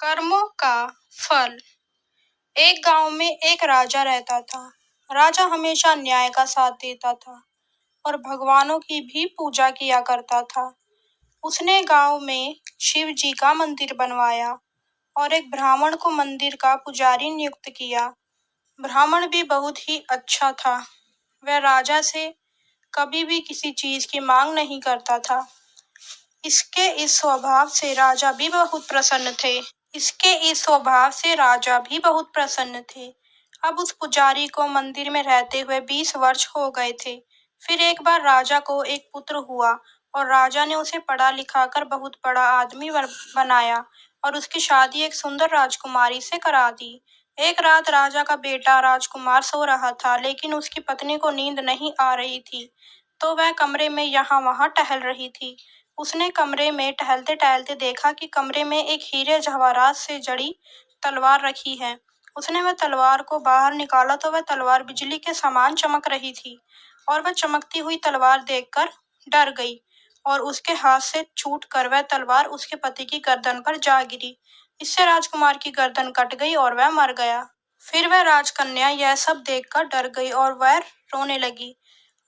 कर्मों का फल। एक गांव में एक राजा रहता था। राजा हमेशा न्याय का साथ देता था और भगवानों की भी पूजा किया करता था। उसने गांव में शिव जी का मंदिर बनवाया और एक ब्राह्मण को मंदिर का पुजारी नियुक्त किया। ब्राह्मण भी बहुत ही अच्छा था। वह राजा से कभी भी किसी चीज की मांग नहीं करता था। इसके इस स्वभाव से राजा भी बहुत प्रसन्न थे। इसके इस स्वभाव से राजा भी बहुत प्रसन्न थे। अब उस पुजारी को मंदिर में रहते हुए 20 वर्ष हो गए थे। फिर एक बार राजा को एक पुत्र हुआ और राजा ने उसे पढ़ा लिखा कर बहुत बड़ा आदमी बनाया और उसकी शादी एक सुंदर राजकुमारी से करा दी। एक रात राजा का बेटा राजकुमार सो रहा था, लेकिन उसकी पत्नी को नींद नहीं आ रही थी, तो वह कमरे में यहाँ वहाँ टहल रही थी। उसने कमरे में टहलते टहलते देखा कि कमरे में एक हीरे जवाहरात से जड़ी तलवार रखी है। उसने वह तलवार को बाहर निकाला तो वह तलवार बिजली के समान चमक रही थी और वह चमकती हुई तलवार देखकर डर गई और उसके हाथ से छूटकर वह तलवार उसके पति की गर्दन पर जा गिरी। इससे राजकुमार की गर्दन कट गई और वह मर गया। फिर वह राजकन्या यह सब देखकर डर गई और वह रोने लगी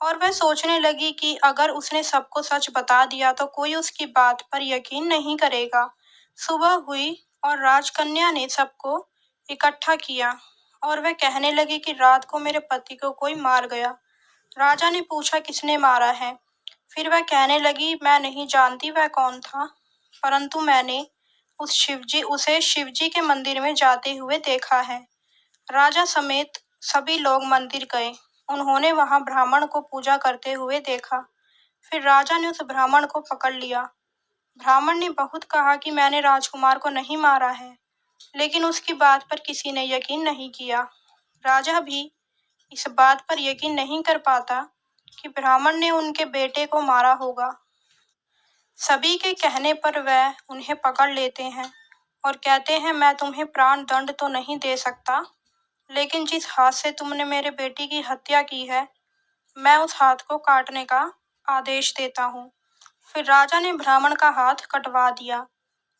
और वह सोचने लगी कि अगर उसने सबको सच बता दिया तो कोई उसकी बात पर यकीन नहीं करेगा। सुबह हुई और राजकन्या ने सबको इकट्ठा किया और वह कहने लगी कि रात को मेरे पति को कोई मार गया। राजा ने पूछा किसने मारा है। फिर वह कहने लगी मैं नहीं जानती वह कौन था, परंतु मैंने उसे शिवजी के मंदिर में जाते हुए देखा है। राजा समेत सभी लोग मंदिर गए। उन्होंने वहां ब्राह्मण को पूजा करते हुए देखा। फिर राजा ने उस ब्राह्मण को पकड़ लिया। ब्राह्मण ने बहुत कहा कि मैंने राजकुमार को नहीं मारा है, लेकिन उसकी बात पर किसी ने यकीन नहीं किया। राजा भी इस बात पर यकीन नहीं कर पाता कि ब्राह्मण ने उनके बेटे को मारा होगा। सभी के कहने पर वह उन्हें पकड़ लेते हैं और कहते हैं मैं तुम्हें प्राण दंड तो नहीं दे सकता, लेकिन जिस हाथ से तुमने मेरे बेटी की हत्या की है, मैं उस हाथ को काटने का आदेश देता हूँ। फिर राजा ने ब्राह्मण का हाथ कटवा दिया।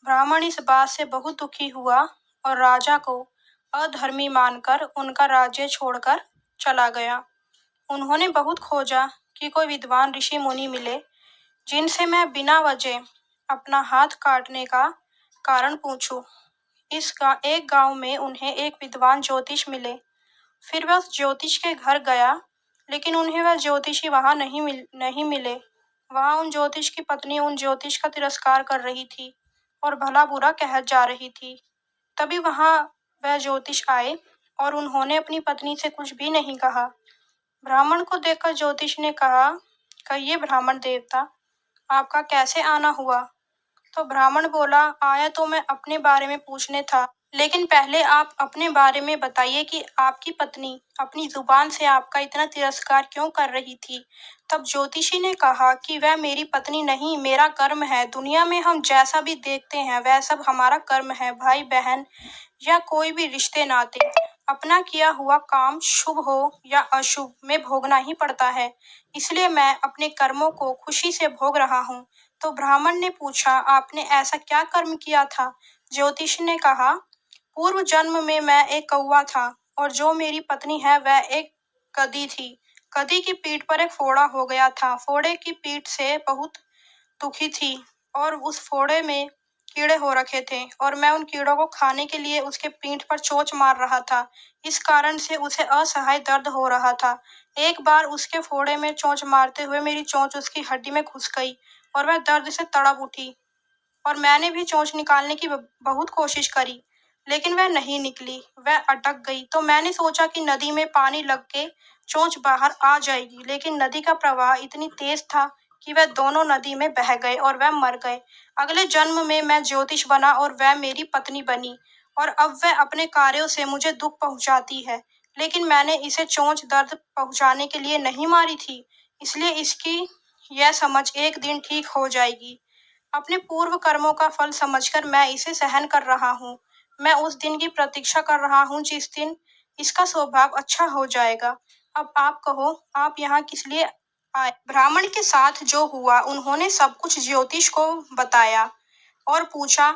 ब्राह्मण इस बात से बहुत दुखी हुआ और राजा को अधर्मी मानकर उनका राज्य छोड़कर चला गया। उन्होंने बहुत खोजा कि कोई विद्वान ऋषि मुनि मिले जिनसे मैं बिना वजह अपना हाथ काटने का कारण पूछूं। एक गांव में उन्हें एक विद्वान ज्योतिष मिले। फिर वह उस ज्योतिष के घर गया, लेकिन उन्हें वह ज्योतिषी वहां नहीं मिले। वहां उन ज्योतिष की पत्नी उन ज्योतिष का तिरस्कार कर रही थी और भला बुरा कह जा रही थी। तभी वहां वह ज्योतिष आए और उन्होंने अपनी पत्नी से कुछ भी नहीं कहा। ब्राह्मण को देखकर ज्योतिष ने कहा, कहिए ब्राह्मण देवता, आपका कैसे आना हुआ? तो ब्राह्मण बोला, आया तो मैं अपने बारे में पूछने था, लेकिन पहले आप अपने बारे में बताइए कि आपकी पत्नी अपनी जुबान से आपका इतना तिरस्कार क्यों कर रही थी। तब ज्योतिषी ने कहा कि वह मेरी पत्नी नहीं, मेरा कर्म है। दुनिया में हम जैसा भी देखते हैं वह सब हमारा कर्म है। भाई बहन या कोई भी रिश्ते नाते, अपना किया हुआ काम शुभ हो या अशुभ में भोगना ही पड़ता है। इसलिए मैं अपने कर्मों को खुशी से भोग रहा हूँ। तो ब्राह्मण ने पूछा, आपने ऐसा क्या कर्म किया था? ज्योतिष ने कहा, पूर्व जन्म में मैं एक कौवा था और जो मेरी पत्नी है वह एक गधी थी। गधी की पीठ पर एक फोड़ा हो गया था। फोड़े की पीठ से बहुत दुखी थी और उस फोड़े में कीड़े हो रखे थे और मैं उन कीड़ों को खाने के लिए उसके पीठ पर चोंच मार रहा था। इस कारण से उसे असहाय दर्द हो रहा था। एक बार उसके फोड़े में चोंच मारते हुए मेरी चोंच उसकी हड्डी में घुस गई और वह दर्द से तड़प उठी और मैंने भी चोंच निकालने की बहुत कोशिश करी, लेकिन वह नहीं निकली, वह अटक गई। तो मैंने सोचा कि नदी में पानी लग के चोंच बाहर आ जाएगी, लेकिन नदी का प्रवाह इतनी तेज था कि वह दोनों नदी में बह गए और वह मर गए। अगले जन्म में मैं ज्योतिष बना और वह मेरी पत्नी बनी और अब वह अपने कार्यों से मुझे दुख पहुंचाती है, लेकिन मैंने इसे चोंच दर्द पहुंचाने के लिए नहीं मारी थी, इसलिए इसकी यह समझ एक दिन ठीक हो जाएगी। अपने पूर्व कर्मों का फल समझकर मैं इसे सहन कर रहा हूँ। मैं उस दिन की प्रतीक्षा कर रहा हूँ जिस दिन इसका स्वभाव अच्छा हो जाएगा। अब आप कहो, आप यहाँ किस लिए आए? ब्राह्मण के साथ जो हुआ उन्होंने सब कुछ ज्योतिष को बताया और पूछा,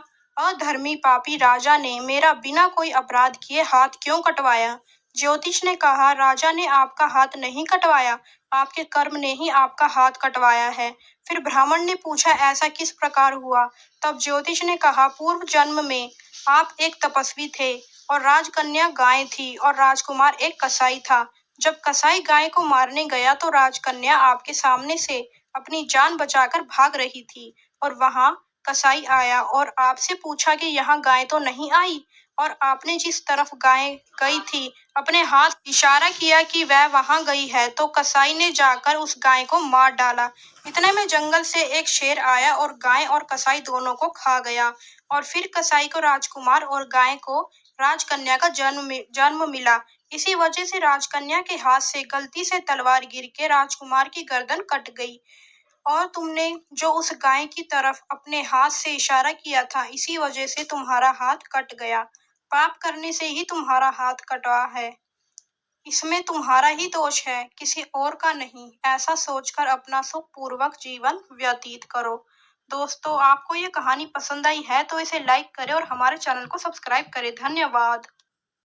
अधर्मी पापी राजा ने मेरा बिना कोई अपराध किए हाथ क्यों कटवाया? ज्योतिष ने कहा, राजा ने आपका हाथ नहीं कटवाया, आपके कर्म ने ही आपका हाथ कटवाया है। फिर ब्राह्मण ने पूछा, ऐसा किस प्रकार हुआ? तब ज्योतिष ने कहा, पूर्व जन्म में आप एक तपस्वी थे और राजकन्या गाय थी और राजकुमार एक कसाई था। जब कसाई गाय को मारने गया तो राजकन्या आपके सामने से अपनी जान बचाकर भाग रही थी और वहां कसाई आया और आपसे पूछा कि यहाँ गाय तो नहीं आई, और आपने जिस तरफ गाय गई थी अपने हाथ इशारा किया कि वह वहां गई है, तो कसाई ने जाकर उस गाय को मार डाला। इतने में जंगल से एक शेर आया और गाय और कसाई दोनों को खा गया। और फिर कसाई को राजकुमार और गाय को राजकन्या का जन्म मिला। इसी वजह से राजकन्या के हाथ से गलती से तलवार गिर के राजकुमार की गर्दन कट गई। और तुमने जो उस गाय की तरफ अपने हाथ से इशारा किया था, इसी वजह से तुम्हारा हाथ कट गया। पाप करने से ही तुम्हारा हाथ कटा है। इसमें तुम्हारा ही दोष है, किसी और का नहीं। ऐसा सोचकर अपना सुखपूर्वक जीवन व्यतीत करो। दोस्तों, आपको ये कहानी पसंद आई है तो इसे लाइक करें और हमारे चैनल को सब्सक्राइब करें। धन्यवाद।